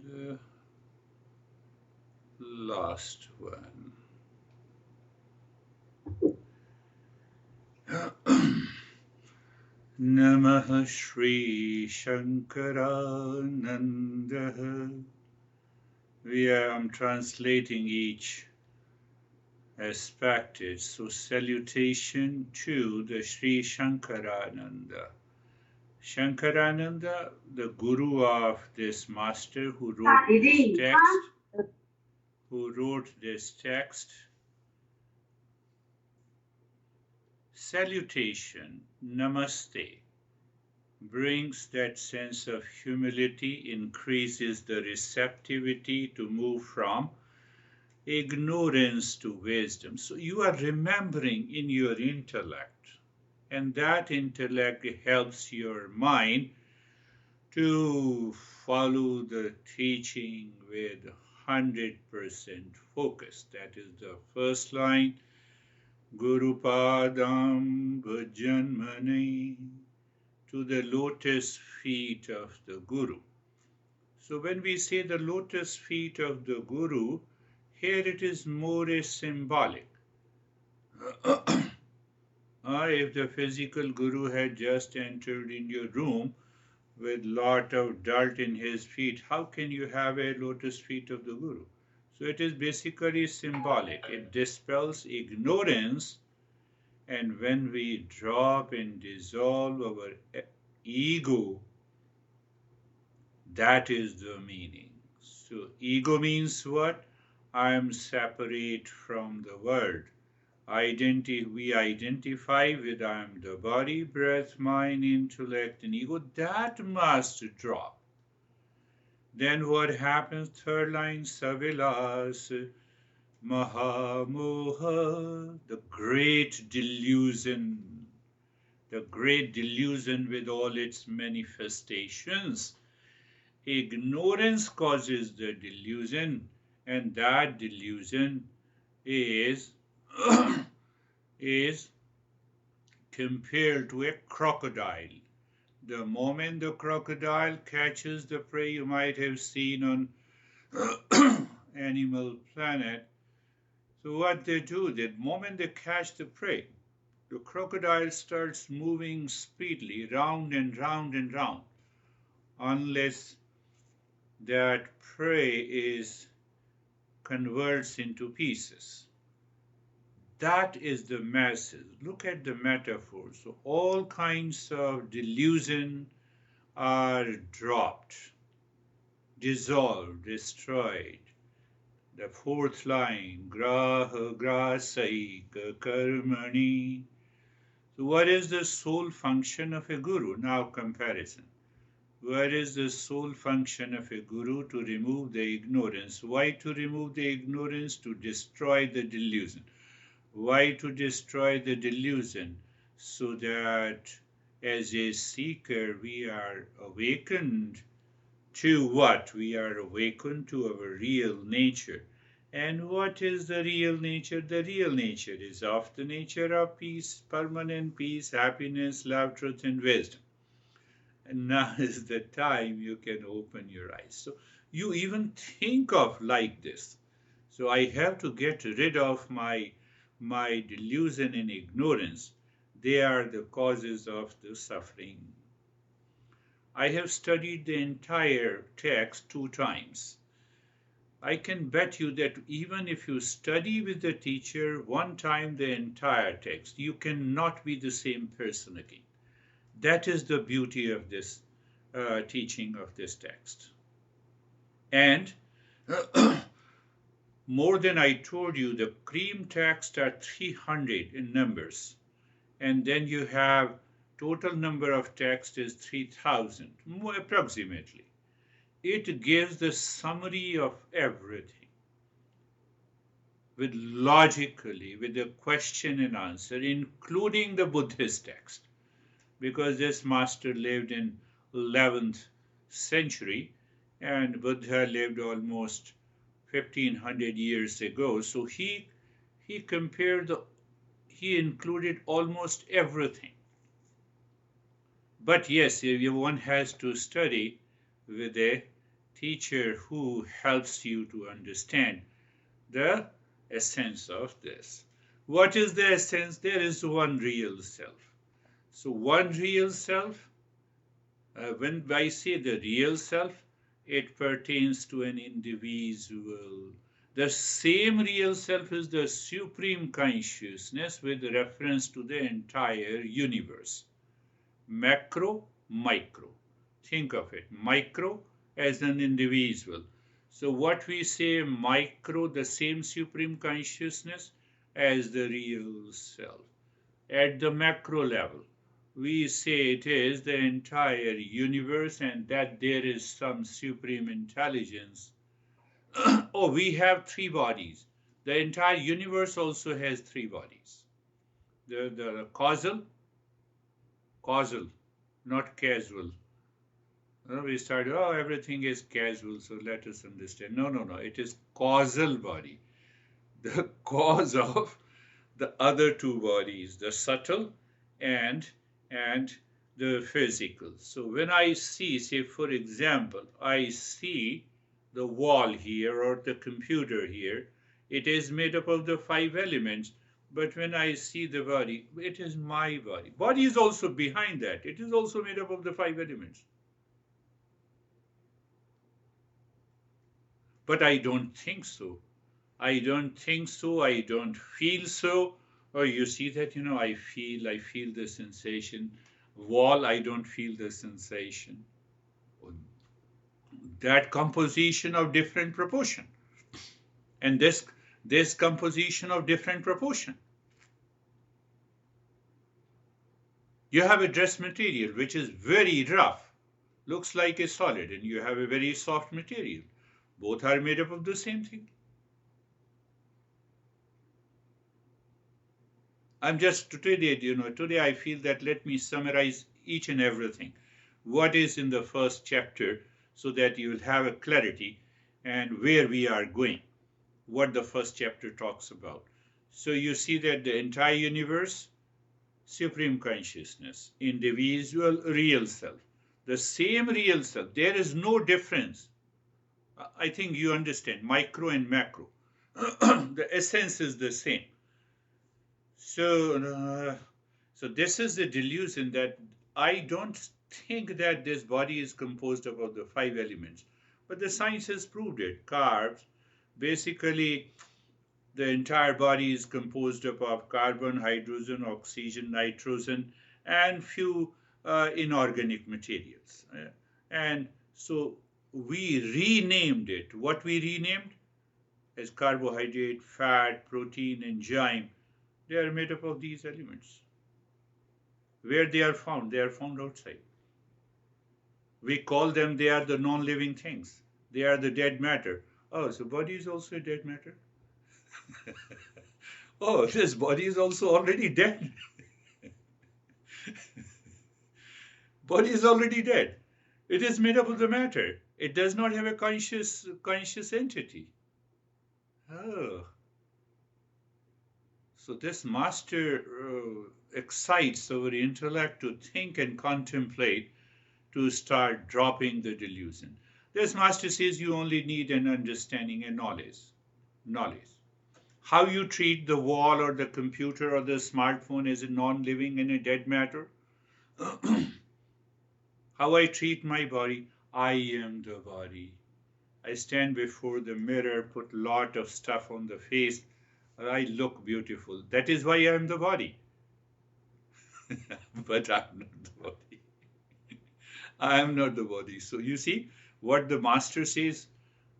the last one. Namah Shri Shankarananda. I'm translating each aspect. So salutation to the Sri Shankarananda. Shankarananda, the guru of this master who wrote this text. Salutation, namaste, brings that sense of humility, increases the receptivity to move from ignorance to wisdom. So you are remembering in your intellect, and that intellect helps your mind to follow the teaching with 100% focus. That is the first line. Guru Padam Bhajanmane, to the lotus feet of the Guru. So when we say the lotus feet of the Guru, here it is more a symbolic. If the physical Guru had just entered in your room with lot of dirt in his feet, how can you have a lotus feet of the Guru? So it is basically symbolic. It dispels ignorance, and when we drop and dissolve our ego, that is the meaning. So ego means what? I am separate from the world. We identify with I am the body, breath, mind, intellect, and ego. That must drop. Then what happens? Third line, Savilas, Mahamoha, the great delusion with all its manifestations. Ignorance causes the delusion, and that delusion is is compared to a crocodile. The moment the crocodile catches the prey, you might have seen on Animal Planet. So what they do, the moment they catch the prey, the crocodile starts moving speedily round and round and round, unless that prey is converts into pieces. That is the message. Look at the metaphor. So all kinds of delusion are dropped, dissolved, destroyed. The fourth line, graha grasaika karmani. So what is the sole function of a guru? Now comparison. What is the sole function of a guru? To remove the ignorance. Why to remove the ignorance? To destroy the delusion. Why to destroy the delusion? So that as a seeker we are awakened to what? We are awakened to our real nature. And what is the real nature? The real nature is of the nature of peace, permanent peace, happiness, love, truth, and wisdom. And now is the time you can open your eyes. So you even think of like this. So I have to get rid of my delusion and ignorance. They are the causes of the suffering. I have studied the entire text 2 times. I can bet you that even if you study with the teacher 1 time the entire text, you cannot be the same person again. That is the beauty of this teaching of this text. And more than I told you, the cream texts are 300 in numbers. And then you have total number of texts is 3,000, more approximately. It gives the summary of everything with logically, with a question and answer, including the Buddhist text. Because this master lived in 11th century and Buddha lived almost 1500 years ago. So he included almost everything. But yes, one has to study with a teacher who helps you to understand the essence of this. What is the essence? There is one real self. So, one real self, when I say the real self, it pertains to an individual. The same real self is the supreme consciousness with reference to the entire universe. Macro, micro. Think of it. Micro as an individual. So, what we say micro, the same supreme consciousness as the real self. At the macro level, we say it is the entire universe and that there is some supreme intelligence. Oh, we have three bodies. The entire universe also has three bodies. The causal, not casual. We start, oh, everything is casual, so let us understand. No, no, no. It is causal body. The cause of the other two bodies, the subtle and and the physical. So when I see, say for example, I see the wall here or the computer here, it is made up of the five elements. But when I see the body, it is my body. Body is also behind that. It is also made up of the five elements. But I don't think so. I don't think so. I don't feel so. Or you see that, I feel the sensation. Wall, I don't feel the sensation. That composition of different proportion. And this composition of different proportion. You have a dress material which is very rough, looks like a solid, and you have a very soft material. Both are made up of the same thing. I'm just today I feel that let me summarize each and everything. What is in the first chapter so that you will have a clarity and where we are going, what the first chapter talks about. So you see that the entire universe, supreme consciousness, individual real self, the same real self, there is no difference. I think you understand micro and macro. The essence is the same. So this is the delusion that I don't think that this body is composed of the five elements, but the science has proved it. Carbs, basically, the entire body is composed of carbon, hydrogen, oxygen, nitrogen, and few inorganic materials. And so we renamed it. What we renamed as carbohydrate, fat, protein, enzyme. They are made up of these elements. Where they are found outside. We call them, they are the non-living things. They are the dead matter. Oh, so body is also a dead matter? Oh, this body is also already dead. Body is already dead. It is made up of the matter. It does not have a conscious entity. Oh. So this master excites our intellect to think and contemplate, to start dropping the delusion. This master says you only need an understanding and knowledge. Knowledge. How you treat the wall or the computer or the smartphone as a non-living and a dead matter. How I treat my body, I am the body. I stand before the mirror, put a lot of stuff on the face, I look beautiful. That is why I am the body. But I'm not the body. I am not the body. So you see what the master says,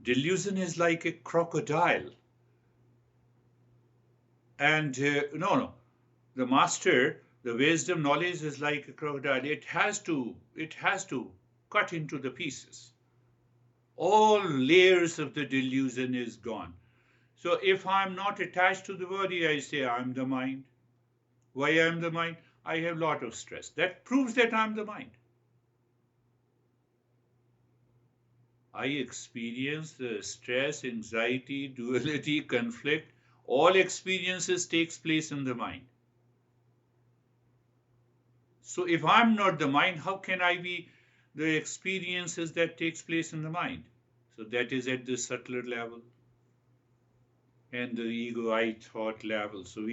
delusion is like a crocodile. And no, the master, the wisdom knowledge is like a crocodile. It has to cut into the pieces. All layers of the delusion is gone. So if I'm not attached to the body, I say I'm the mind. Why I'm the mind? I have a lot of stress. That proves that I'm the mind. I experience the stress, anxiety, duality, conflict. All experiences takes place in the mind. So if I'm not the mind, how can I be the experiences that takes place in the mind? So that is at the subtler level and the ego I thought level. So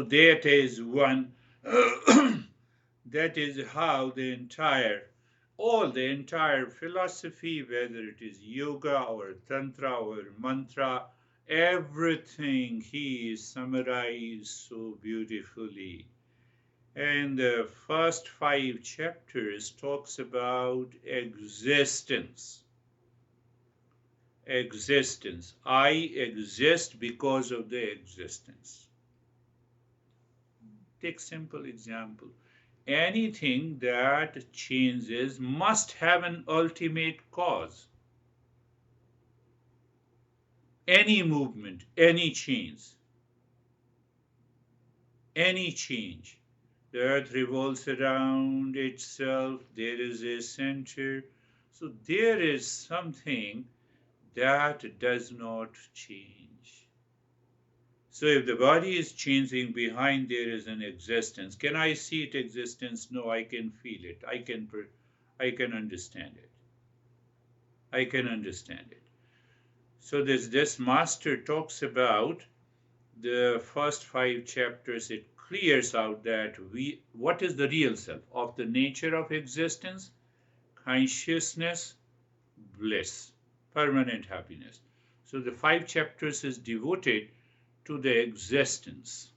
that is one, that is how the entire philosophy, whether it is yoga or tantra or mantra, everything he summarized so beautifully. And the first 5 chapters talks about existence. Existence. I exist because of the existence. Take simple example. Anything that changes must have an ultimate cause. Any movement, any change. The earth revolves around itself, there is a center. So there is something that does not change. So if the body is changing, behind there is an existence. Can I see it existence? No, I can feel it. I can understand it. I can understand it. So this master talks about the first 5 chapters. It clears out that what is the real self of the nature of existence, consciousness, bliss, permanent happiness. So the 5 chapters is devoted to the existence.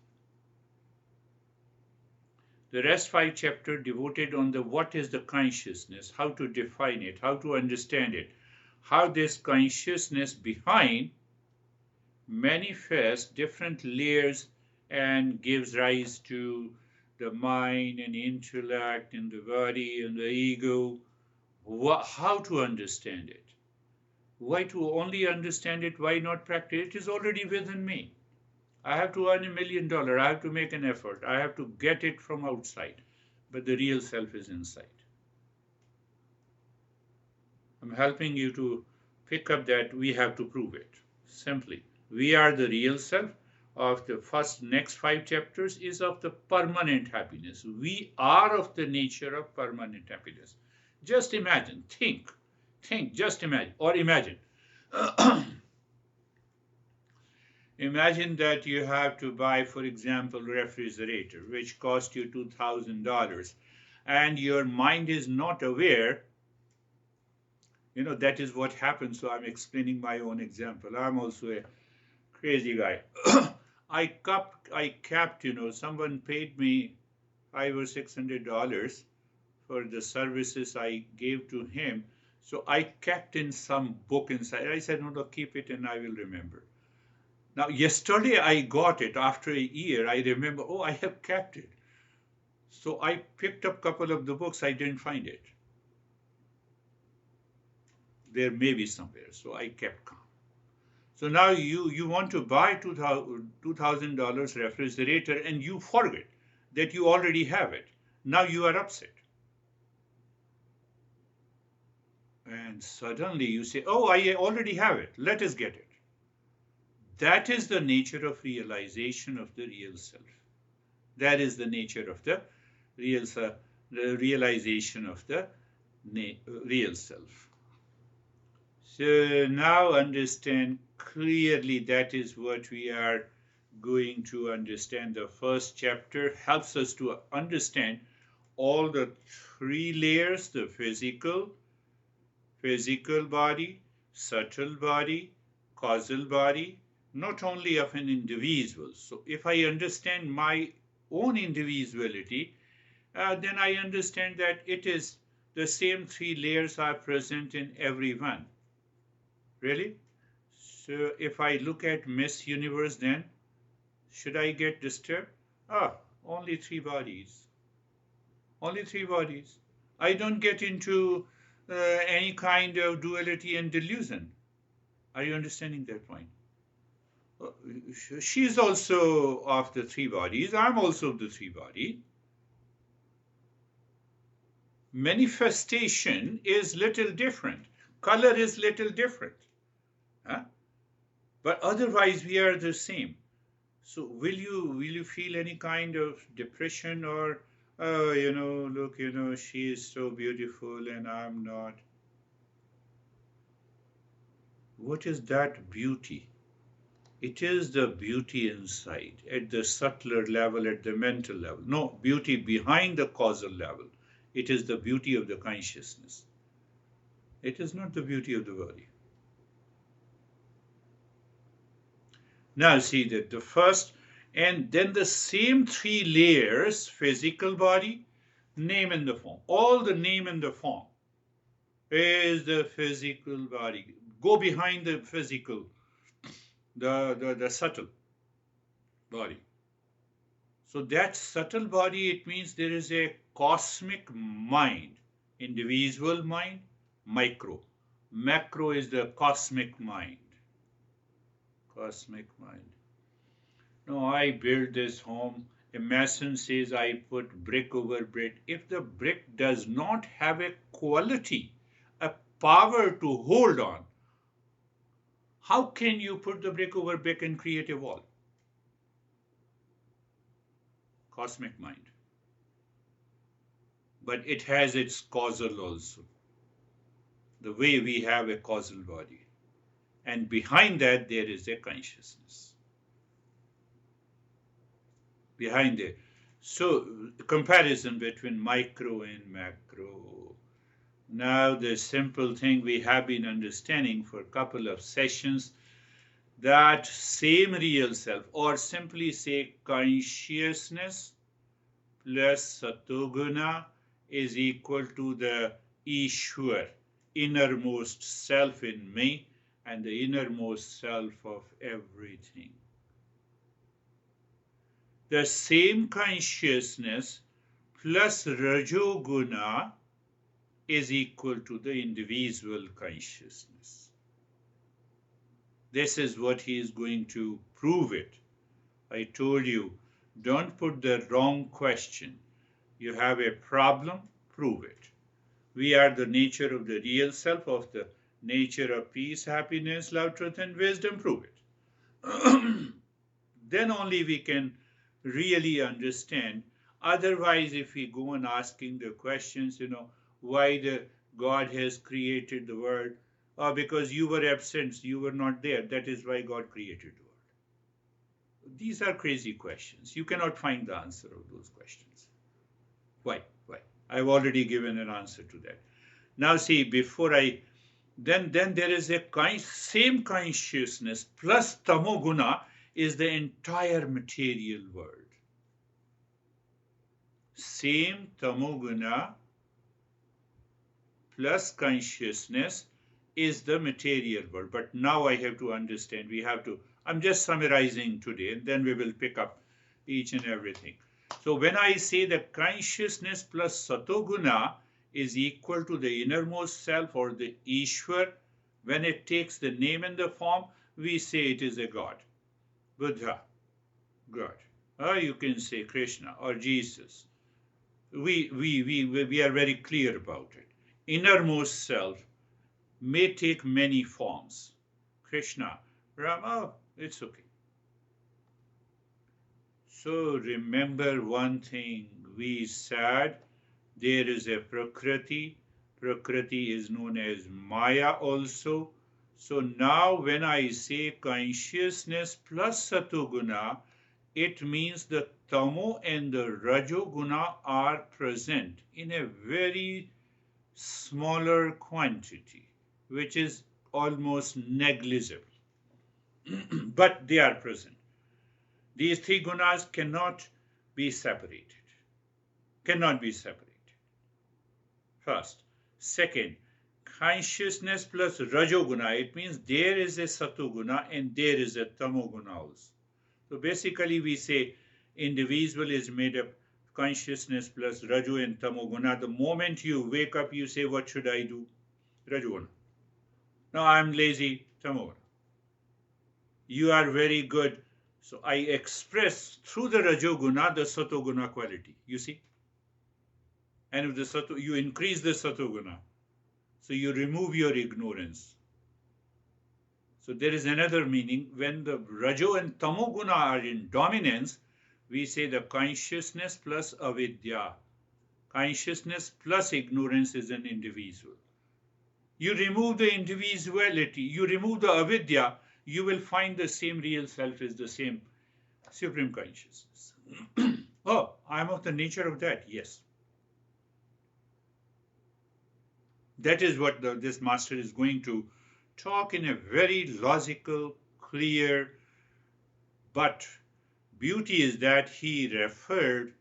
The rest 5 chapters devoted on the what is the consciousness, how to define it, how to understand it, how this consciousness behind manifests different layers and gives rise to the mind and intellect and the body and the ego. How to understand it? Why to only understand it? Why not practice? It is already within me. I have to earn $1 million. I have to make an effort. I have to get it from outside. But the real self is inside. I'm helping you to pick up that we have to prove it. Simply, we are the real self. Of the next 5 chapters is of the permanent happiness. We are of the nature of permanent happiness. Just imagine, just imagine, or imagine. Imagine that you have to buy, for example, refrigerator, which cost you $2,000, and your mind is not aware. That is what happens. So I'm explaining my own example. I'm also a crazy guy. I kept, someone paid me $500 or $600 for the services I gave to him. So I kept in some book inside. I said, no, keep it and I will remember. Now, yesterday I got it after a year. I remember, I have kept it. So I picked up a couple of the books. I didn't find it. There may be somewhere. So I kept calm. So now you want to buy $2,000 refrigerator and you forget that you already have it. Now you are upset. And suddenly you say, I already have it. Let us get it. That is the nature of realization of the real self. That is the nature of the realization of the real self. So now understand clearly that is what we are going to understand. The first chapter helps us to understand all the 3 layers, the physical body, subtle body, causal body, not only of an individual. So if I understand my own individuality, then I understand that it is the same 3 layers are present in everyone. Really? So if I look at Miss Universe, then should I get disturbed? Only 3 bodies. Only 3 bodies. I don't get into any kind of duality and delusion. Are you understanding that point? She's also of the 3 bodies. I'm also of the 3 bodies. Manifestation is little different. Color is little different. But otherwise we are the same. So will you feel any kind of depression or look, she is so beautiful and I'm not? what is that beauty? It is the beauty inside, at the subtler level, at the mental level. No, beauty behind the causal level. It is the beauty of the consciousness. It is not the beauty of the body. Now see that the first, and then the same three layers, physical body, name and the form. All the name and the form is the physical body. Go behind the physical, the subtle body. So that subtle body, it means there is a cosmic mind, individual mind, micro. Macro is the cosmic mind. Cosmic mind. No, I built this home. A mason says I put brick over brick. If the brick does not have a quality, a power to hold on, how can you put the brick over brick and create a wall? Cosmic mind. But it has its causal also. The way we have a causal body. And behind that, there is a consciousness. Behind it. So, comparison between micro and macro. Now, the simple thing we have been understanding for a couple of sessions, that same real self, or simply say consciousness plus satoguna is equal to the Ishwar, innermost self in me, and the innermost self of everything. The same consciousness plus Rajoguna is equal to the individual consciousness. This is what he is going to prove it. I told you, don't put the wrong question. You have a problem, prove it. We are the nature of the real self, of the nature of peace, happiness, love, truth, and wisdom, prove it. Then only we can really understand. Otherwise, if we go on asking the questions, why the God has created the world, because you were absent, you were not there, that is why God created the world. These are crazy questions. You cannot find the answer of those questions. Why? I've already given an answer to that. Now see, then there is a same consciousness plus tamoguna is the entire material world. Same tamoguna plus consciousness is the material world. But now I have to understand, I'm just summarizing today, and then we will pick up each and everything. So when I say that consciousness plus satoguna is equal to the innermost self or the Ishwar, when it takes the name and the form, we say it is a God. Buddha, God. Or you can say Krishna or Jesus. We are very clear about it. Innermost self may take many forms. Krishna, Rama, it's okay. So remember one thing we said, there is a Prakriti. Prakriti is known as Maya also. So now when I say consciousness plus Satoguna, it means the Tamo and the Rajoguna are present in a very smaller quantity, which is almost negligible. But they are present. These three gunas cannot be separated. First. Second, consciousness plus rajoguna, it means there is a satoguna and there is a tamoguna also. So basically we say individual is made up consciousness plus rajo and tamoguna. The moment you wake up, you say, what should I do? Rajoguna. Now I'm lazy, tamoguna. You are very good. So I express through the rajoguna the satoguna quality. You see? And if you increase the satoguna, so you remove your ignorance. So there is another meaning. When the rajo and tamoguna are in dominance, we say the consciousness plus avidya. Consciousness plus ignorance is an individual. You remove the individuality, you remove the avidya, you will find the same real self is the same supreme consciousness. Oh, I'm of the nature of that. Yes. That is what this master is going to talk in a very logical, clear, but beauty is that he referred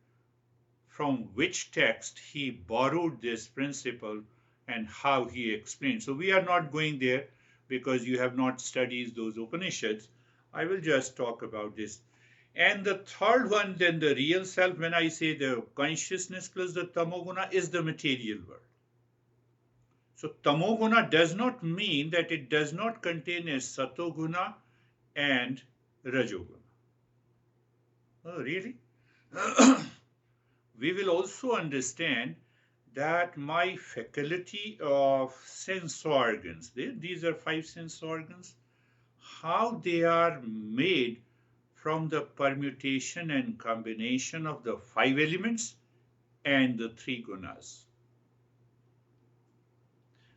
from which text he borrowed this principle and how he explained. So we are not going there because you have not studied those Upanishads. I will just talk about this. And the third one, then the real self, when I say the consciousness plus the tamoguna, is the material world. So tamoguna does not mean that it does not contain a satoguna and rajoguna. Oh, really? We will also understand that my faculty of sense organs, these are 5 sense organs, how they are made from the permutation and combination of the 5 elements and the 3 gunas.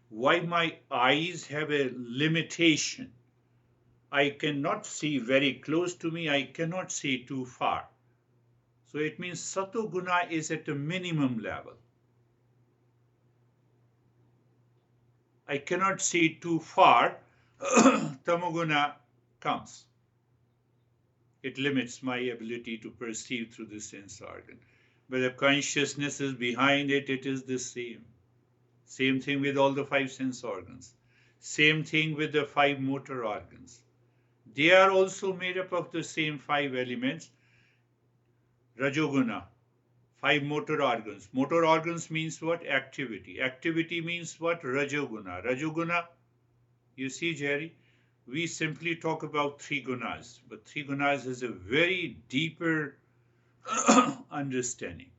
Why my eyes have a limitation. I cannot see very close to me, I cannot see too far. So it means satoguna is at a minimum level. I cannot see too far, tamoguna comes. It limits my ability to perceive through the sense organ. But the consciousness is behind it, it is the same. Same thing with all the 5 sense organs. Same thing with the 5 motor organs. They are also made up of the same 5 elements. Rajoguna, 5 motor organs. Motor organs means what? Activity. Activity means what? Rajoguna. Rajoguna, you see, Jerry, we simply talk about 3 gunas, but 3 gunas is a very deeper understanding.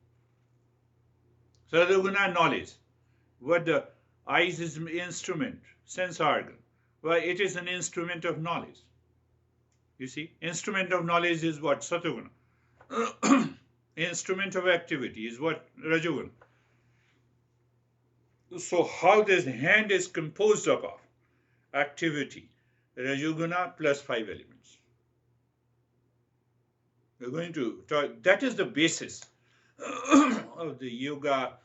So Rajoguna, knowledge. What the eyes is an instrument, sense organ. Well, it is an instrument of knowledge. You see, instrument of knowledge is what? Satoguna. Instrument of activity is what? Rajoguna. So how this hand is composed of activity, Rajoguna plus 5 elements. We're going to talk, that is the basis of the yoga,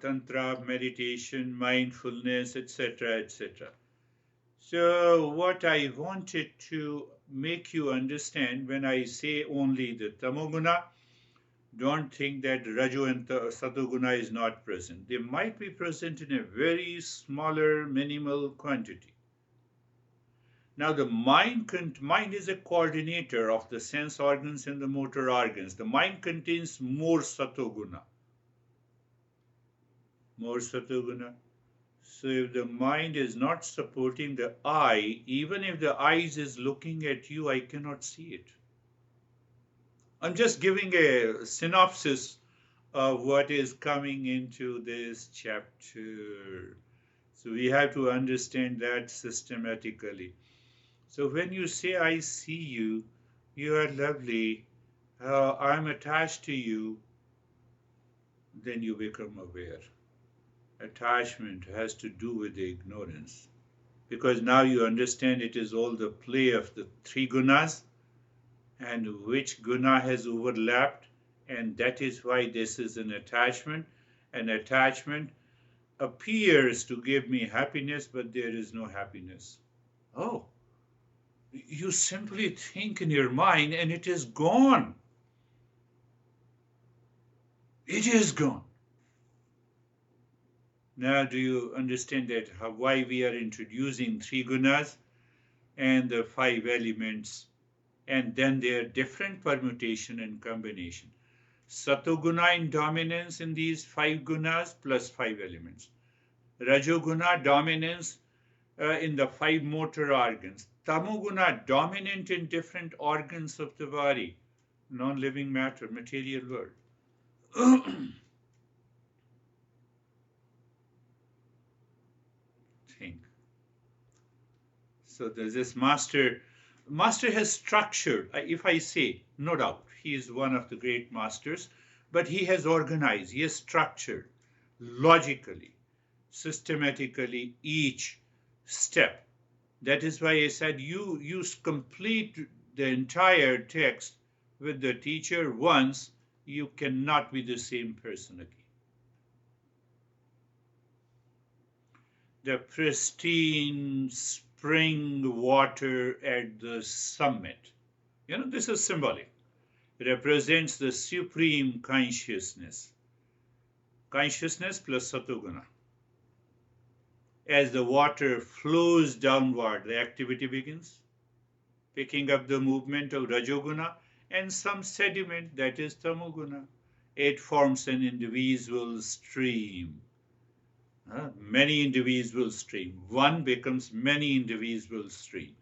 tantra, meditation, mindfulness, etc., etc. So what I wanted to make you understand when I say only the tamoguna, don't think that Rajo and Satoguna is not present. They might be present in a very smaller, minimal quantity. Now the mind is a coordinator of the sense organs and the motor organs. The mind contains more Satoguna. More Satoguna. So if the mind is not supporting the eye, even if the eyes is looking at you, I cannot see it. I'm just giving a synopsis of what is coming into this chapter. So we have to understand that systematically. So when you say, I see you, you are lovely, I'm attached to you, then you become aware. Attachment has to do with the ignorance. Because now you understand it is all the play of the 3 gunas and which guna has overlapped, and that is why this is an attachment. An attachment appears to give me happiness, but there is no happiness. Oh, you simply think in your mind and it is gone. It is gone. Now do you understand that why we are introducing 3 gunas and the 5 elements, and then their different permutation and combination. Satoguna in dominance in these 5 gunas plus 5 elements. Rajoguna dominance in the 5 motor organs. Tamoguna dominant in different organs of the body, non-living matter, material world. Think. So there's this master has structured, if I say, no doubt, he is one of the great masters, but he has organized, he has structured logically. systematically each step. That is why I said you complete the entire text with the teacher once, you cannot be the same person again. The pristine spring water at the summit. This is symbolic. It represents the supreme consciousness. Consciousness plus satoguna. As the water flows downward, the activity begins, picking up the movement of rajoguna and some sediment, that is tamoguna. It forms an individual stream. Many individual stream. One becomes many individual stream.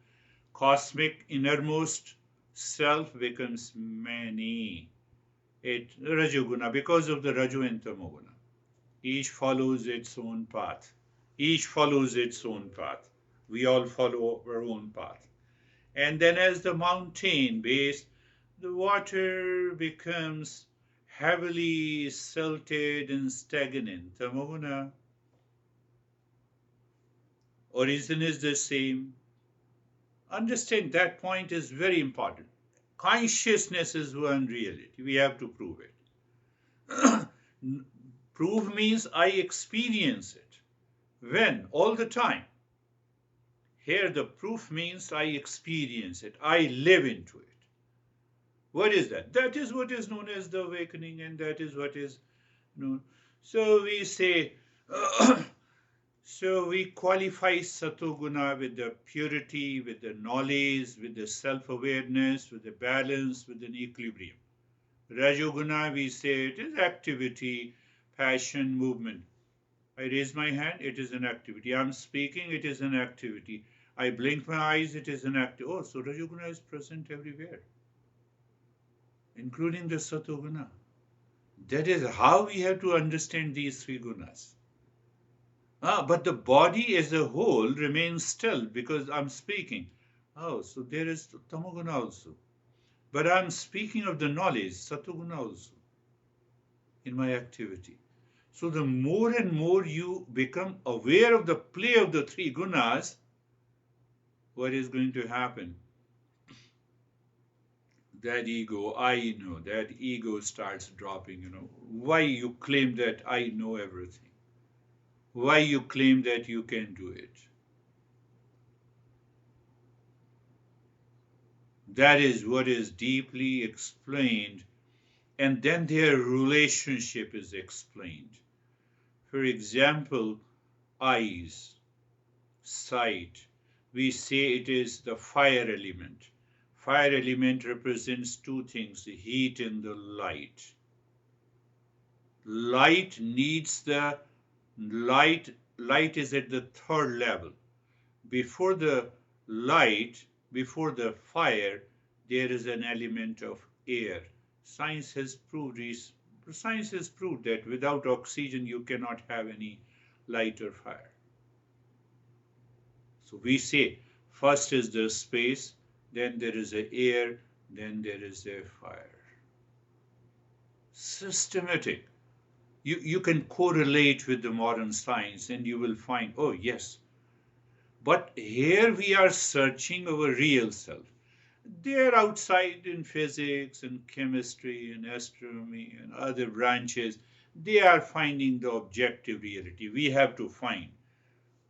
Cosmic innermost self becomes many. Rajoguna, because of the Raju and Tamoguna. Each follows its own path. Each follows its own path. We all follow our own path. And then as the mountain base, the water becomes heavily salted and stagnant. Tamoguna. Origin is the same. Understand that point is very important. Consciousness is one reality. We have to prove it. Prove means I experience it. When? All the time. Here the proof means I experience it. I live into it. What is that? That is what is known as the awakening, and that is what is known. So we say, so we qualify satoguna with the purity, with the knowledge, with the self-awareness, with the balance, with an equilibrium. Rajoguna, we say it is activity, passion, movement. I raise my hand, it is an activity. I'm speaking, it is an activity. I blink my eyes, it is an activity. Oh, so Rajoguna is present everywhere, including the Satoguna. That is how we have to understand these three gunas. But the body as a whole remains still because I'm speaking. Oh, so there is Tamoguna also. But I'm speaking of the knowledge, Satoguna also, in my activity. So the more and more you become aware of the play of the three gunas, what is going to happen? That ego, I know, that ego starts dropping, Why you claim that I know everything? Why you claim that you can do it? That is what is deeply explained, and then their relationship is explained. For example, eyes, sight, we say it is the fire element. Fire element represents two things, the heat and the light. Light needs the light is at the third level. Before the light, before the fire, there is an element of air. Science has proved that without oxygen you cannot have any light or fire. So we say first is the space, then there is the air, then there is a fire. Systematic. You can correlate with the modern science and you will find, oh yes. But here we are searching our real self. They're outside in physics and chemistry and astronomy and other branches. They are finding the objective reality. We have to find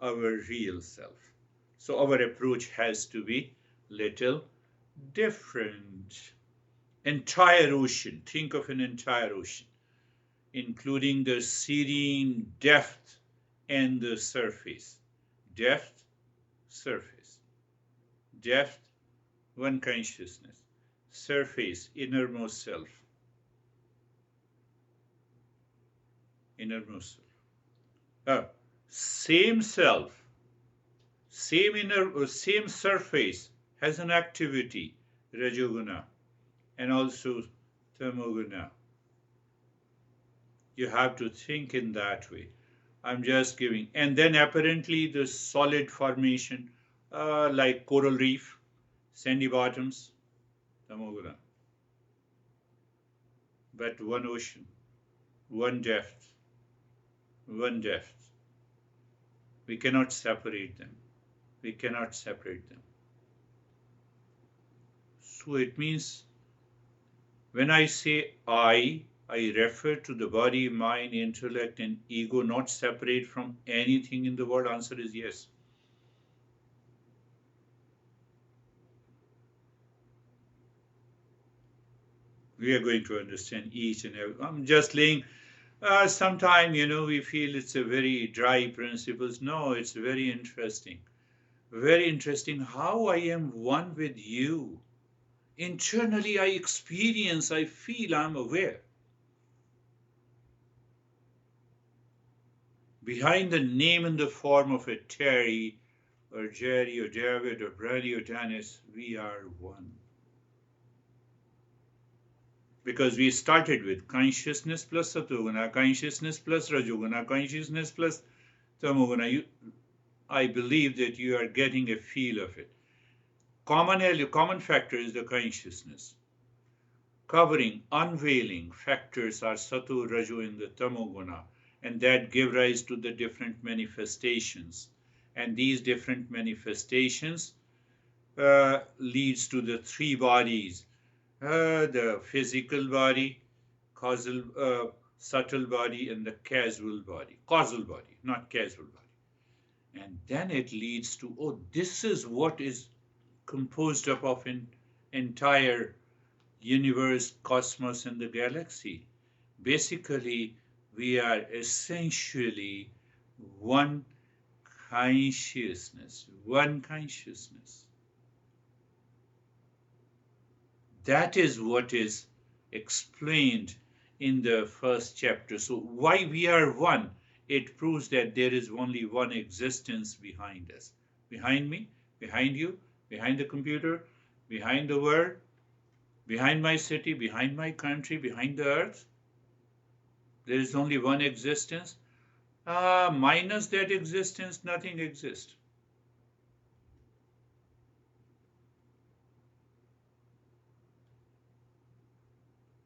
our real self. So our approach has to be little different. Entire ocean. Think of an entire ocean, including the serene depth and the surface. Depth, surface. Depth, one consciousness. Surface, innermost self. Innermost self. Same self, same surface has an activity, Rajoguna, and also Tamoguna. You have to think in that way. I'm just giving. And then apparently the solid formation, like coral reef, sandy bottoms, Tamoguna. But one ocean, one depth, one depth. We cannot separate them. We cannot separate them. So it means when I say I refer to the body, mind, intellect, and ego, not separate from anything in the world. Answer is yes. We are going to understand each and every. I'm just laying. Sometime, we feel it's a very dry principles. No, it's very interesting. Very interesting how I am one with you. Internally, I experience, I feel, I'm aware. Behind the name and the form of a Terry or Jerry or David or Brady or Dennis, we are one. Because we started with consciousness plus satoguna, consciousness plus rajoguna, consciousness plus tamoguna. I believe that you are getting a feel of it. Common factor is the consciousness. Covering, unveiling factors are sato, rajo, and the tamoguna, and that give rise to the different manifestations. And these different manifestations leads to the three bodies, the physical body, subtle body, and the causal body, not casual body. And then it leads to, this is what is composed up of an entire universe, cosmos, and the galaxy. Basically, we are essentially one consciousness, one consciousness. That is what is explained in the first chapter. So why we are one? It proves that there is only one existence behind us. Behind me, behind you, behind the computer, behind the world, behind my city, behind my country, behind the earth. There is only one existence. Minus that existence, nothing exists.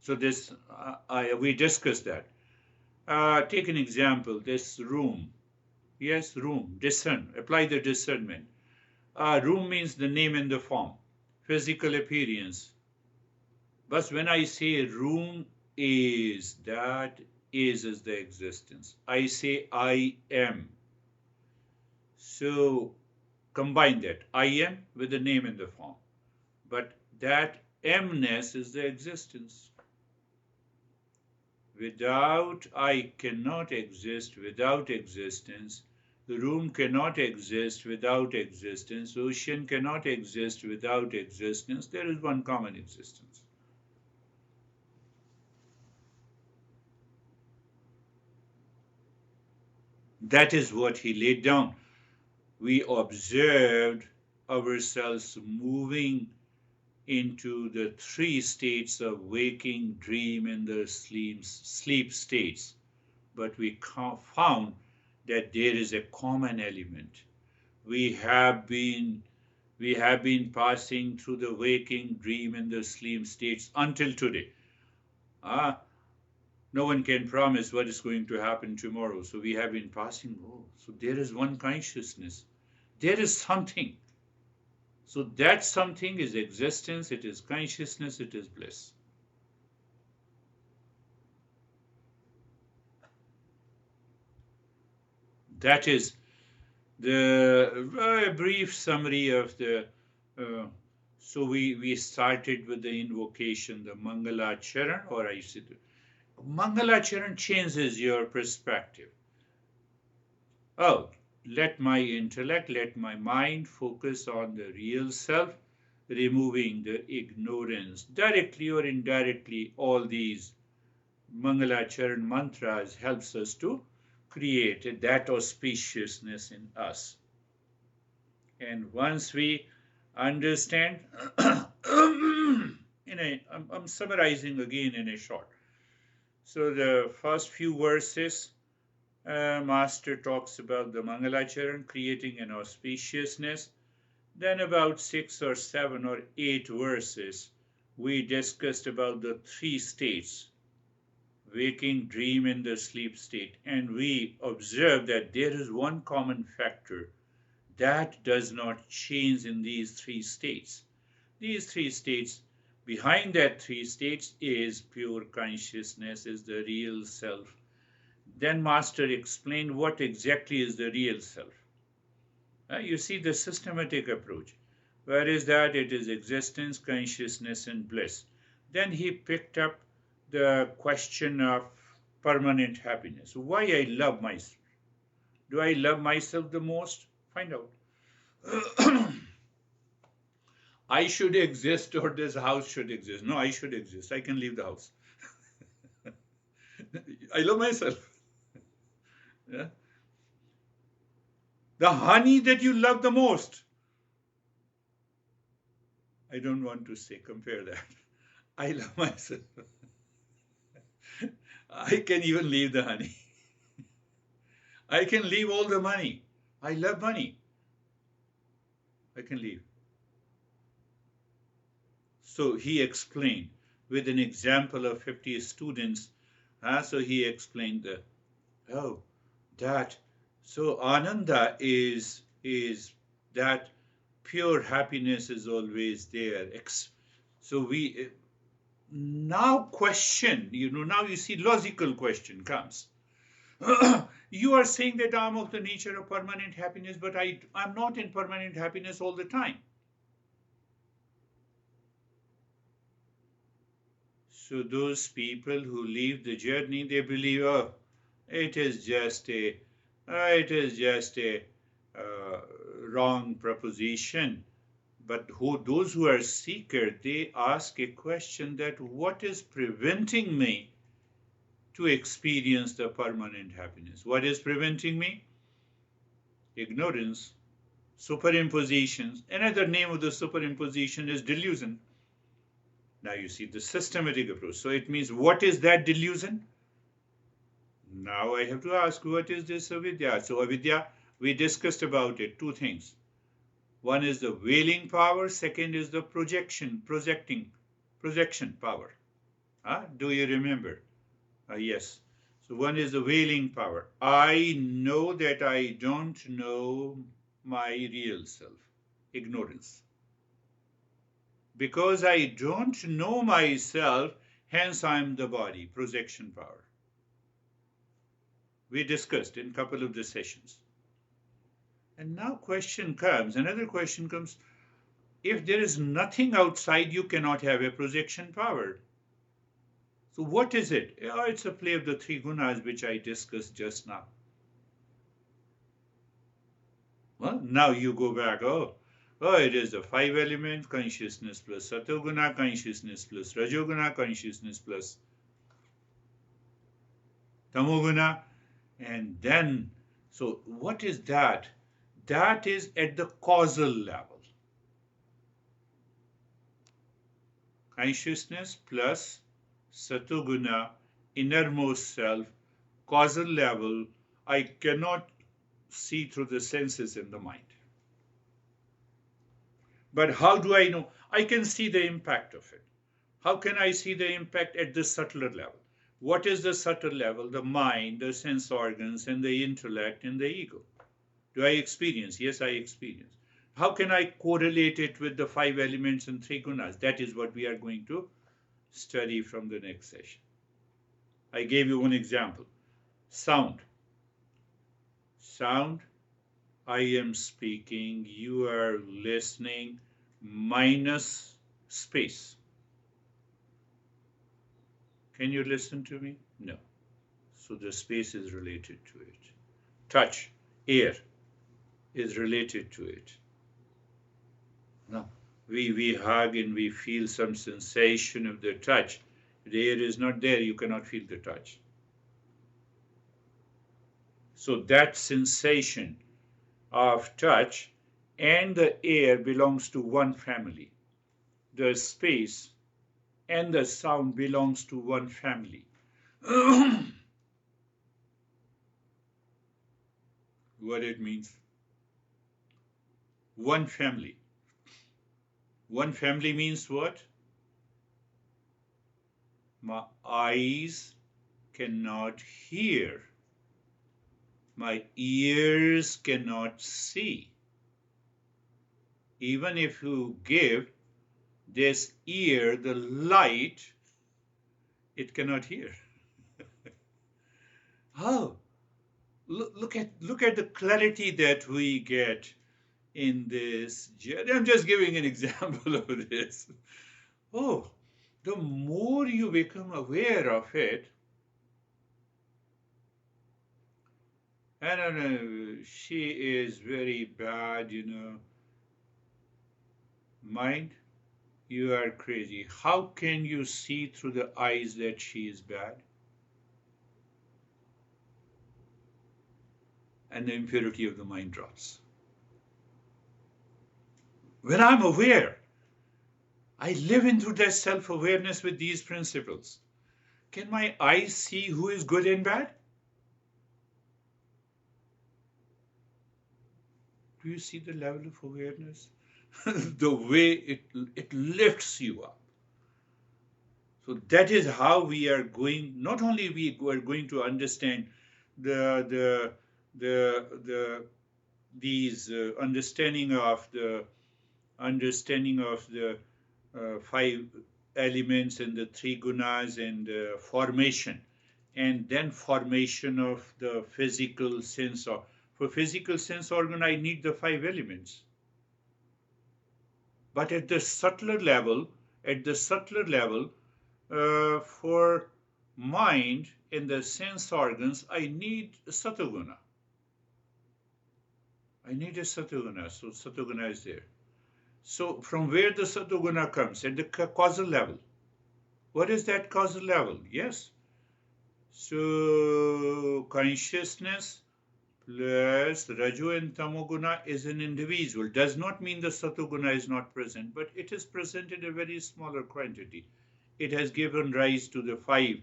So we discussed that. Take an example, this room. Yes, room, discern, apply the discernment. Room means the name and the form, physical appearance. But when I say room is, that is the existence. I say I am. So combine that, I am with the name and the form. But that amness is the existence. Without I cannot exist without existence. The room cannot exist without existence. Ocean cannot exist without existence. There is one common existence. That is what he laid down. We observed ourselves moving into the three states of waking, dream, and the sleep states. But we found that there is a common element. We have been passing through the waking, dream, and the sleep states until today. No one can promise what is going to happen tomorrow. So we have been passing. So there is one consciousness. There is something. So that something is existence, it is consciousness, it is bliss. That is the brief summary of the. So we started with the invocation, the Mangala Charan, or I said, Mangala Charan changes your perspective. Let my intellect, let my mind focus on the real self, removing the ignorance. Directly or indirectly, all these Mangala Charan mantras helps us to create that auspiciousness in us. And once we understand, I'm summarizing again in a short. So the first few verses, Master talks about the Mangalacharan, creating an auspiciousness. Then about 6 or 7 or 8 verses, we discussed about the three states. waking, dream, and the sleep state. And we observe that there is one common factor that does not change in these three states. These three states, behind that three states is pure consciousness, is the real self. Then Master explained what exactly is the real self. You see the systematic approach. Where is that? It is existence, consciousness, and bliss. Then he picked up the question of permanent happiness. Why I love myself? Do I love myself the most? Find out. I should exist or this house should exist. No, I should exist. I can leave the house. I love myself. Yeah? The honey that you love the most. I don't want to say, compare that. I love myself. I can even leave the honey. I can leave all the money. I love money. I can leave. So he explained with an example of 50 students. So he explained that, oh, that, so Ananda is that pure happiness is always there. So we now question, now you see logical question comes. You are saying that I'm of the nature of permanent happiness, but I'm not in permanent happiness all the time. So those people who leave the journey, they believe, oh, it is just a wrong proposition. But those who are seeker, they ask a question that what is preventing me to experience the permanent happiness? What is preventing me? Ignorance, superimpositions. Another name of the superimposition is delusion. Now you see the systematic approach. So it means, what is that delusion? Now I have to ask, what is this avidya? So avidya, we discussed about it, two things. One is the veiling power, second is the projection power. Do you remember? Yes. So one is the veiling power. I know that I don't know my real self. Ignorance. Because I don't know myself, hence I am the body, projection power. We discussed in a couple of the sessions. And now another question comes, if there is nothing outside, you cannot have a projection power. So what is it? It's a play of the three gunas which I discussed just now. Well, now you go back, it is the 5 elements, consciousness plus satoguna, consciousness plus rajoguna, consciousness plus tamoguna. And then, so what is that? That is at the causal level. Consciousness plus satoguna, innermost self, causal level, I cannot see through the senses in the mind. But how do I know? I can see the impact of it. How can I see the impact at the subtler level? What is the subtle level? The mind, the sense organs, and the intellect, and the ego. Do I experience? Yes, I experience. How can I correlate it with the 5 elements and 3 gunas? That is what we are going to study from the next session. I gave you one example. Sound. Sound. I am speaking, you are listening, minus space. Can you listen to me? No. So the space is related to it. Touch, air is related to it. Now, we hug and we feel some sensation of the touch. If the air is not there, you cannot feel the touch. So that sensation of touch and the air belongs to one family. The space and the sound belongs to one family. What it means? One family. One family means what? My eyes, cannot hear. My ears cannot see. Even if you give this ear the light, it cannot hear. Oh, look at the clarity that we get in this journey. I'm just giving an example of this. Oh, the more you become aware of it, I don't know, she is very bad, Mind, you are crazy. How can you see through the eyes that she is bad? And the impurity of the mind drops. When I'm aware, I live into that self awareness with these principles. Can my eyes see who is good and bad? Do you see the level of awareness? The way it lifts you up. So that is how we are going. Not only we are going to understand the these understanding of the five elements and the three gunas and formation, and then formation of the physical sense of. For physical sense organ, I need the five elements. But at the subtler level, for mind and the sense organs, I need a satoguna. I need a satoguna, so satoguna is there. So from where the satoguna comes? At the causal level. What is that causal level? Yes. So consciousness plus Raju and Tamoguna is an individual. Does not mean the Satoguna is not present, but it is present in a very smaller quantity. It has given rise to the five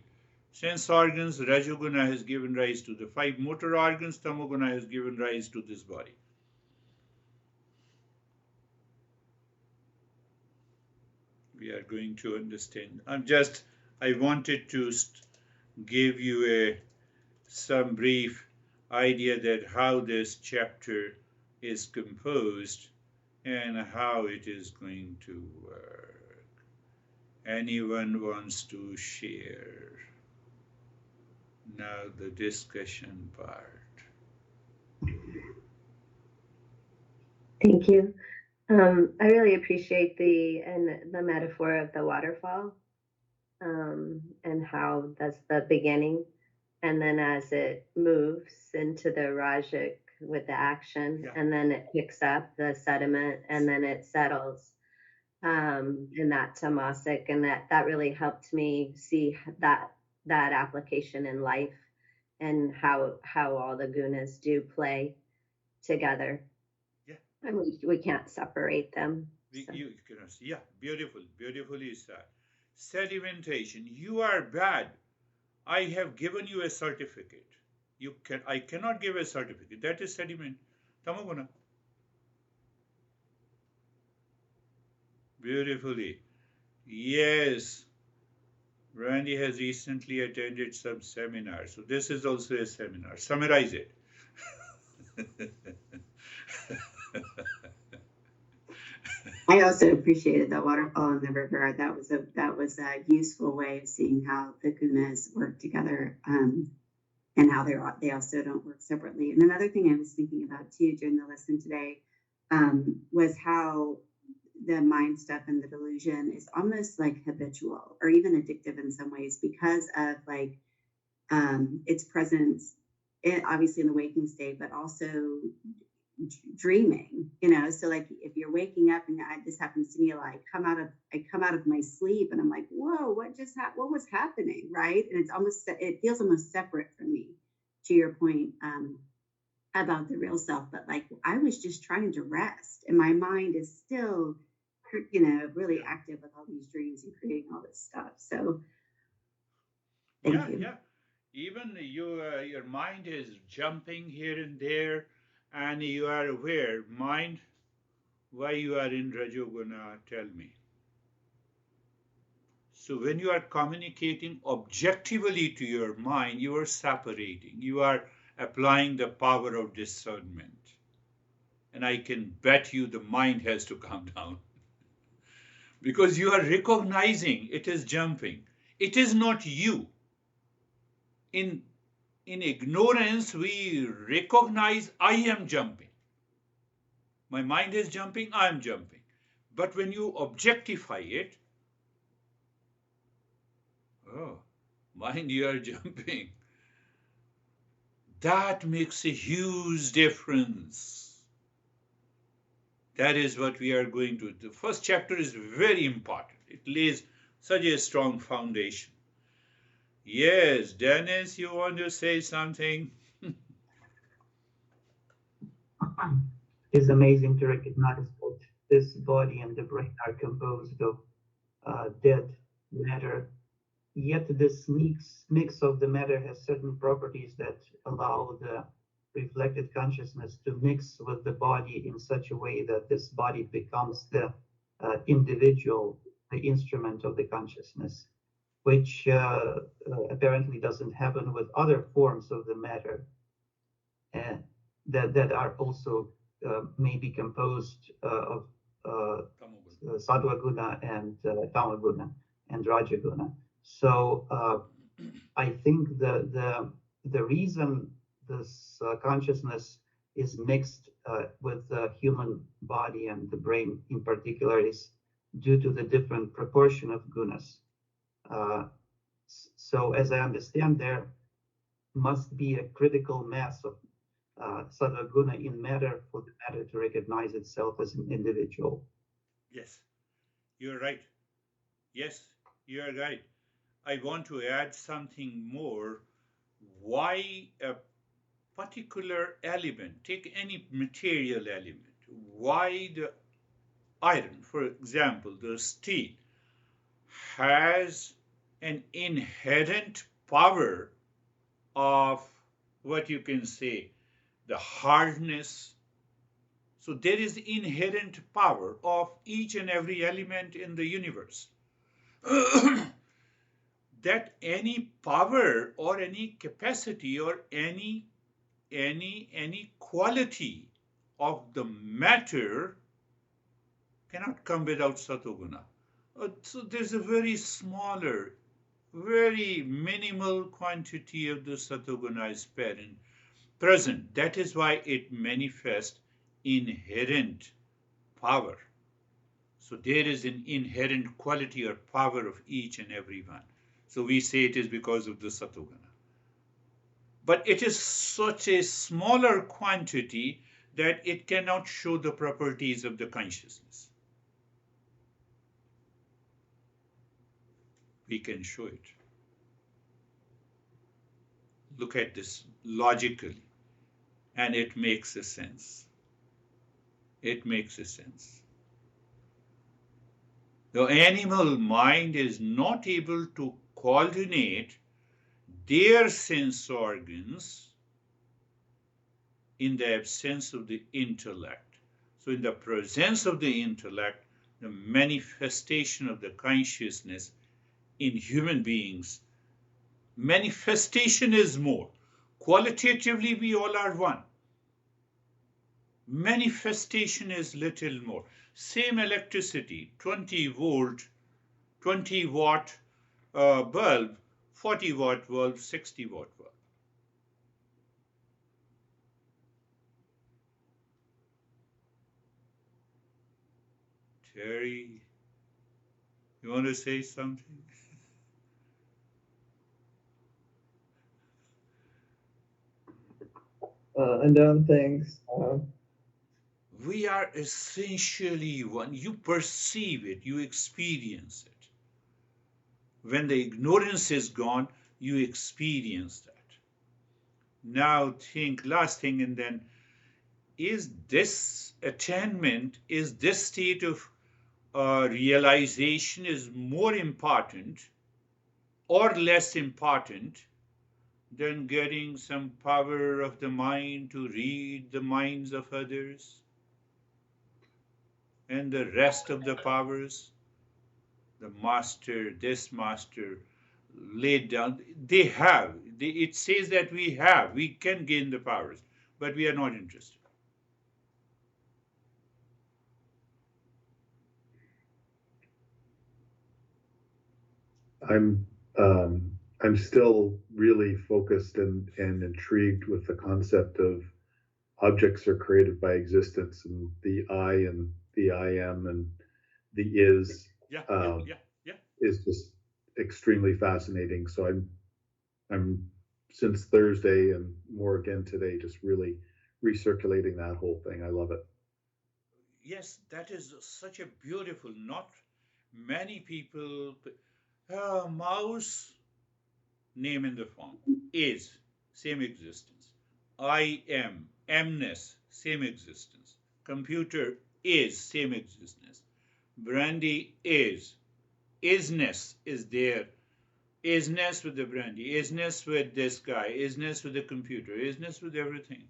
sense organs. Rajoguna has given rise to the five motor organs. Tamoguna has given rise to this body. We are going to understand. I wanted to give you some brief idea that how this chapter is composed and how it is going to work. Anyone wants to share? Now the discussion part. Thank you. I really appreciate the metaphor of the waterfall, and how that's the beginning, and then as it moves into the Rajik with the action, Yeah. and then it picks up the sediment, and then it settles, in that tamasic, and that really helped me see that application in life, and how all the gunas do play together. Yeah. And we can't separate them. So. You can see. Yeah, beautifully said. Sedimentation. You are bad. I have given you a certificate. I cannot give a certificate. That is sediment. Tamoguna. Beautifully. Yes. Randy has recently attended some seminars. So this is also a seminar. Summarize it. I also appreciated the waterfall in the river. That was a useful way of seeing how the gunas work together, and how they also don't work separately. And another thing I was thinking about too during the lesson today, was how the mind stuff and the delusion is almost like habitual or even addictive in some ways because of like, its presence, obviously in the waking state, but also dreaming, so like if you're waking up, and this happens to me a lot, I come out of my sleep and I'm like, whoa, what was happening, right? And it feels almost separate from me, to your point, about the real self. But like I was just trying to rest, and my mind is still really active with all these dreams and creating all this stuff. So thank Yeah, you. yeah. Even your mind is jumping here and there, and you are aware. Mind, why you are in Rajoguna? Tell me. So when you are communicating objectively to your mind, you are separating, you are applying the power of discernment. And I can bet you the mind has to calm down because you are recognizing it is jumping. It is not you. In, in ignorance, we recognize I am jumping. My mind is jumping, I am jumping. But when you objectify it, oh, mind, you are jumping. That makes a huge difference. That is what we are going to do. The first chapter is very important. It lays such a strong foundation. Yes, Dennis, you want to say something? It's amazing to recognize that this body and the brain are composed of dead matter. Yet this mix of the matter has certain properties that allow the reflected consciousness to mix with the body in such a way that this body becomes the individual, the instrument of the consciousness, which apparently doesn't happen with other forms of the matter uh, that are also maybe composed of sattva guna and tama guna and raja guna. So I think the reason this consciousness is mixed with the human body and the brain in particular is due to the different proportion of gunas. So as I understand, there must be a critical mass of sattva guna in matter for the matter to recognize itself as an individual. Yes, you're right. Yes, you're right. I want to add something more. Why a particular element, take any material element, why the iron, for example, the steel, has an inherent power of what you can say, the hardness. So there is inherent power of each and every element in the universe. That any power or any capacity or any quality of the matter cannot come without satoguna. So there's a very smaller, very minimal quantity of the satoguna is present. That is why it manifests inherent power. So there is an inherent quality or power of each and every one. So we say it is because of the satoguna. But it is such a smaller quantity that it cannot show the properties of the consciousness. We can show it. Look at this logically, and it makes a sense. It makes a sense. The animal mind is not able to coordinate their sense organs in the absence of the intellect. So in the presence of the intellect, the manifestation of the consciousness in human beings, manifestation is more. Qualitatively, we all are one. Manifestation is little more. Same electricity, 20 volt, 20 watt bulb, 40 watt bulb, 60 watt bulb. Terry, you want to say something? And then things. We are essentially one. You perceive it, you experience it. When the ignorance is gone, you experience that. Now think, last thing, and then, is this attainment, is this state of realization is more important or less important than getting some power of the mind to read the minds of others and the rest of the powers? the master, this master laid down. They have. It says that we can gain the powers, but we are not interested. I'm still really focused and intrigued with the concept of objects are created by existence, and the I and the I am and the is Yeah, yeah, um, yeah, yeah. is just extremely fascinating. So I'm since Thursday and more again today, just really recirculating that whole thing. I love it. Yes, that is such a beautiful. Not many people. Mouse, name in the form, is same existence. I am, amness, same existence. Computer is same existence. Brandy is, isness is there. Isness with the brandy, isness with this guy, isness with the computer, isness with everything.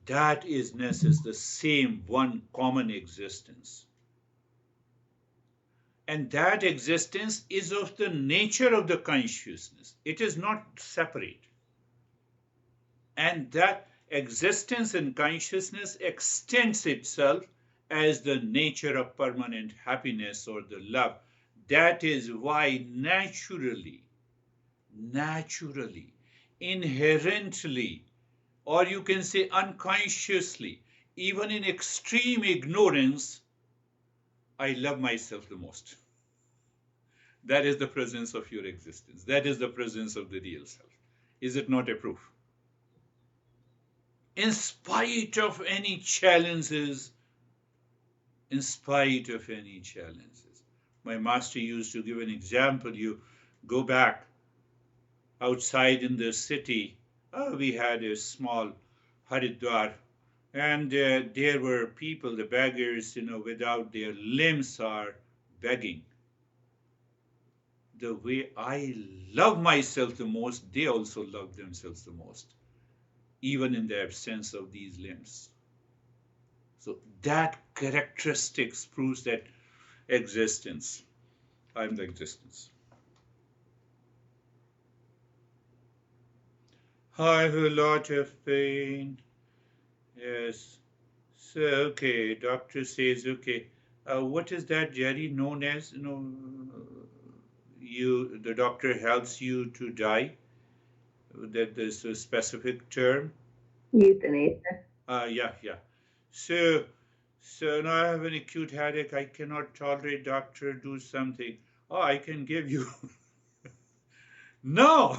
That isness is the same one common existence. And that existence is of the nature of the consciousness. It is not separate. And that existence in consciousness extends itself as the nature of permanent happiness or the love. That is why naturally, inherently, or you can say unconsciously, even in extreme ignorance, I love myself the most. That is the presence of your existence. That is the presence of the real self. Is it not a proof? In spite of any challenges, my master used to give an example. You go back outside in the city. We had a small Haridwar, and there were people, the beggars, without their limbs are begging. The way I love myself the most, they also love themselves the most, even in the absence of these limbs. So that characteristics proves that existence. I'm the existence. I have a lot of pain. Yes. So, okay, doctor says, okay, what is that, Jerry, known as, the doctor helps you to die? That there's a specific term. Euthanasia. Yeah, yeah. So, now I have an acute headache. I cannot tolerate. Doctor, do something. Oh, I can give you. No,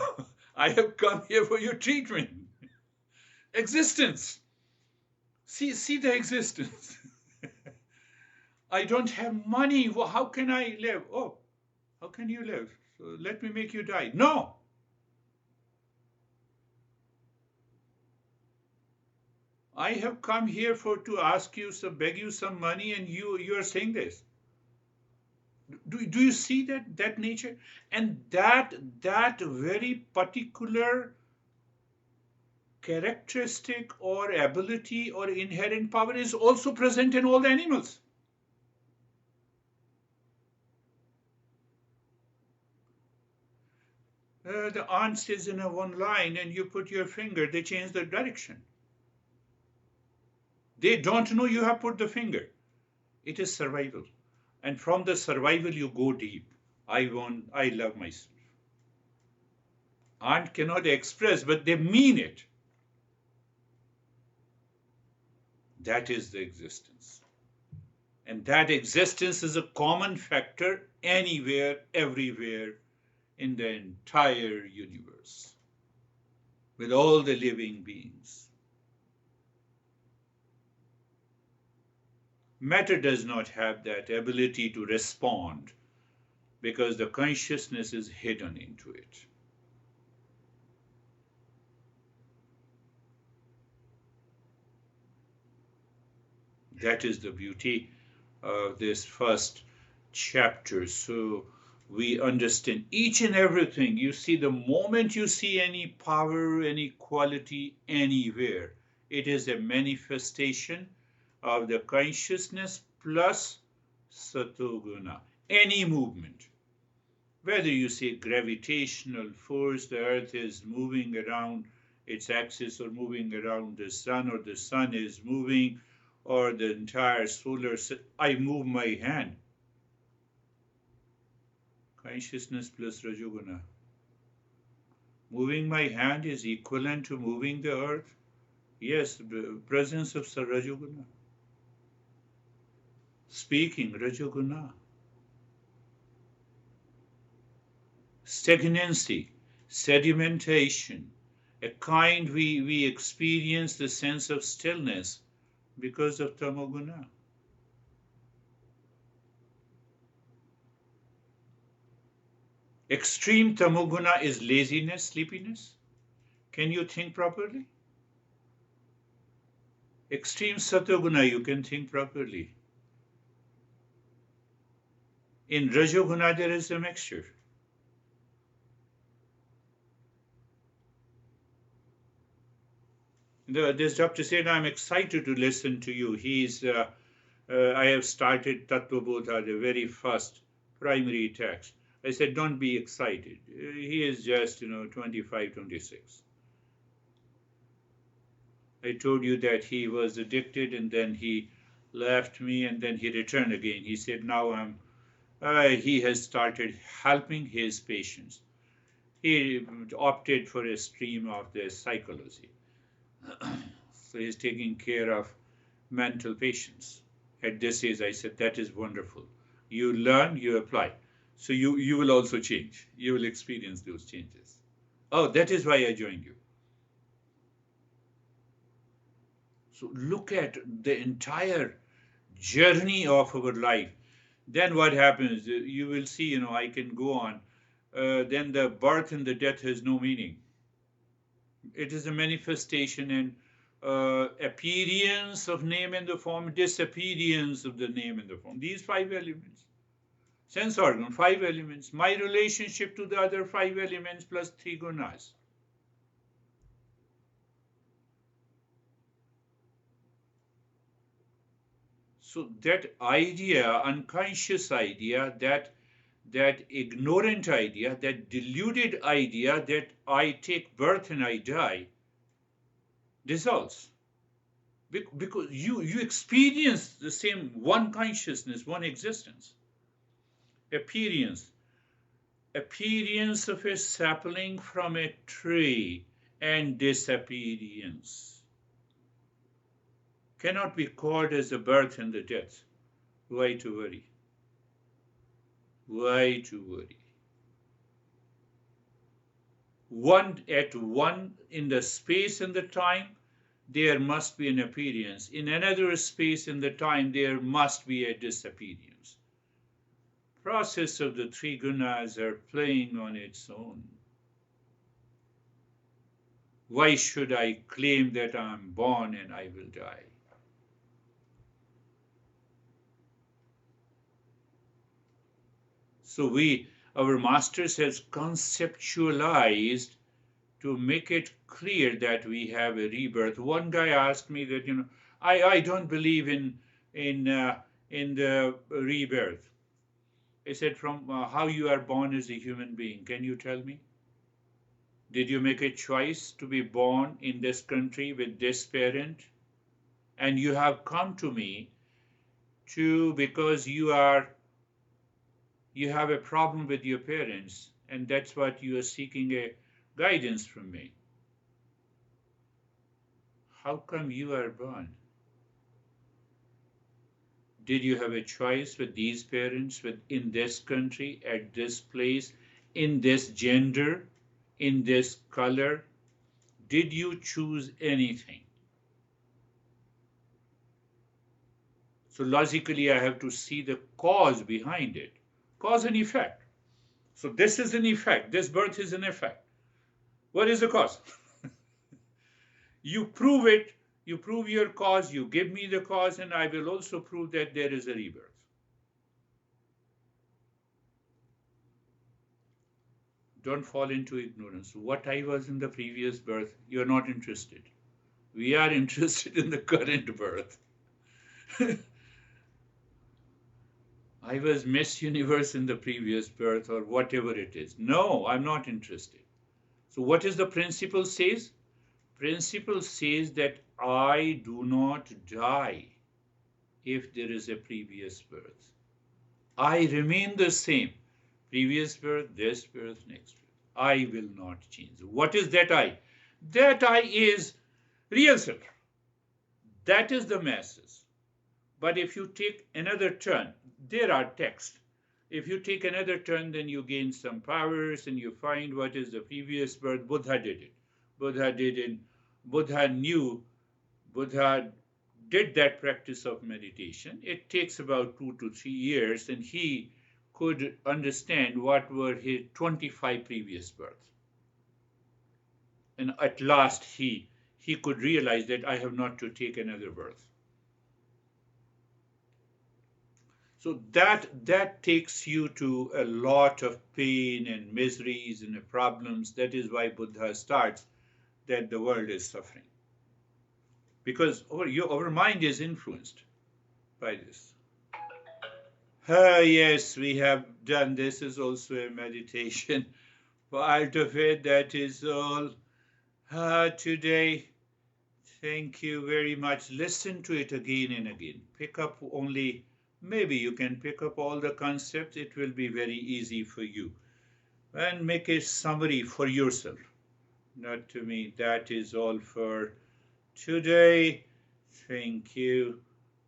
I have come here for your treatment. Existence. See the existence. I don't have money. Well, how can I live? Oh, how can you live? So let me make you die. No. I have come here to ask you, beg you some money, and you are saying this. Do you see that nature? And that very particular characteristic or ability or inherent power is also present in all the animals. The ant is in one line and you put your finger, they change the direction. They don't know you have put the finger. It is survival. And from the survival you go deep. I love myself. Ant cannot express, but they mean it. That is the existence. And that existence is a common factor anywhere, everywhere in the entire universe with all the living beings. Matter does not have that ability to respond because the consciousness is hidden into it. That is the beauty of this first chapter. So we understand each and everything. You see, the moment you see any power, any quality anywhere, it is a manifestation of the consciousness plus satoguna. Any movement, whether you say gravitational force, the earth is moving around its axis or moving around the sun, or the sun is moving, or the entire solar system, I move my hand. Consciousness plus Rajoguna. Moving my hand is equivalent to moving the earth. Yes, the presence of Rajoguna. Speaking, Rajoguna. Stagnancy, sedimentation, a kind we experience the sense of stillness because of Tamoguna. Extreme Tamoguna is laziness, sleepiness. Can you think properly? Extreme Satoguna, you can think properly. In Rajoguna, there is a mixture. This doctor said, I'm excited to listen to you. I have started Tattva Bodha, the very first primary text. I said, don't be excited. He is just, 25, 26. I told you that he was addicted and then he left me and then he returned again. He said, now he has started helping his patients. He opted for a stream of the psychology. So he's taking care of mental patients. At this age, I said, that is wonderful. You learn, you apply. So you will also change. You will experience those changes. Oh, that is why I joined you. So look at the entire journey of our life. Then what happens? You will see, I can go on. Then the birth and the death has no meaning. It is a manifestation and appearance of name and the form, disappearance of the name and the form. These 5 elements. Sense organ, 5 elements. My relationship to the other 5 elements plus 3 gunas. So that idea, unconscious idea, that ignorant idea, that deluded idea that I take birth and I die, dissolves. Because you experience the same one consciousness, one existence. Appearance of a sapling from a tree and disappearance cannot be called as the birth and the death. Why to worry? Why to worry? One in the space and the time, there must be an appearance. In another space and the time, there must be a disappearance. Process of the 3 gunas are playing on its own. Why should I claim that I'm born and I will die? So our masters has conceptualized to make it clear that we have a rebirth. One guy asked me that, I don't believe in the rebirth. I said, from how you are born as a human being, can you tell me? Did you make a choice to be born in this country with this parent? And you have come to me because you have a problem with your parents, and that's what you are seeking a guidance from me. How come you are born? Did you have a choice with these parents, in this country, at this place, in this gender, in this color? Did you choose anything? So logically, I have to see the cause behind it. Cause and effect. So this is an effect. This birth is an effect. What is the cause? You prove it. You prove your cause. You give me the cause, and I will also prove that there is a rebirth. Don't fall into ignorance. What I was in the previous birth, you're not interested. We are interested in the current birth. I was Miss Universe in the previous birth or whatever it is. No, I'm not interested. So what is the principle says? Principle says that I do not die if there is a previous birth. I remain the same. Previous birth, this birth, next birth. I will not change. What is that I? That I is real self. That is the masses. But if you take another turn, there are texts. If you take another turn, then you gain some powers and you find what is the previous birth. Buddha did it. Buddha did it. Buddha knew. Buddha did that practice of meditation. It takes about 2 to 3 years, and he could understand what were his 25 previous births. And at last he could realize that I have not to take another birth. So that takes you to a lot of pain and miseries and problems. That is why Buddha starts that the world is suffering. Because our mind is influenced by this. Yes, we have done. This is also a meditation. Part of it, that is all. Today, thank you very much. Listen to it again and again. Pick up only, maybe you can pick up all the concepts. It will be very easy for you. And make a summary for yourself. Not to me. That is all for today. Thank you.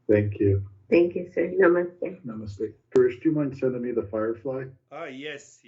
Thank you. Thank you, sir. Namaste. Namaste. Girish, do you mind sending me the firefly? Yes.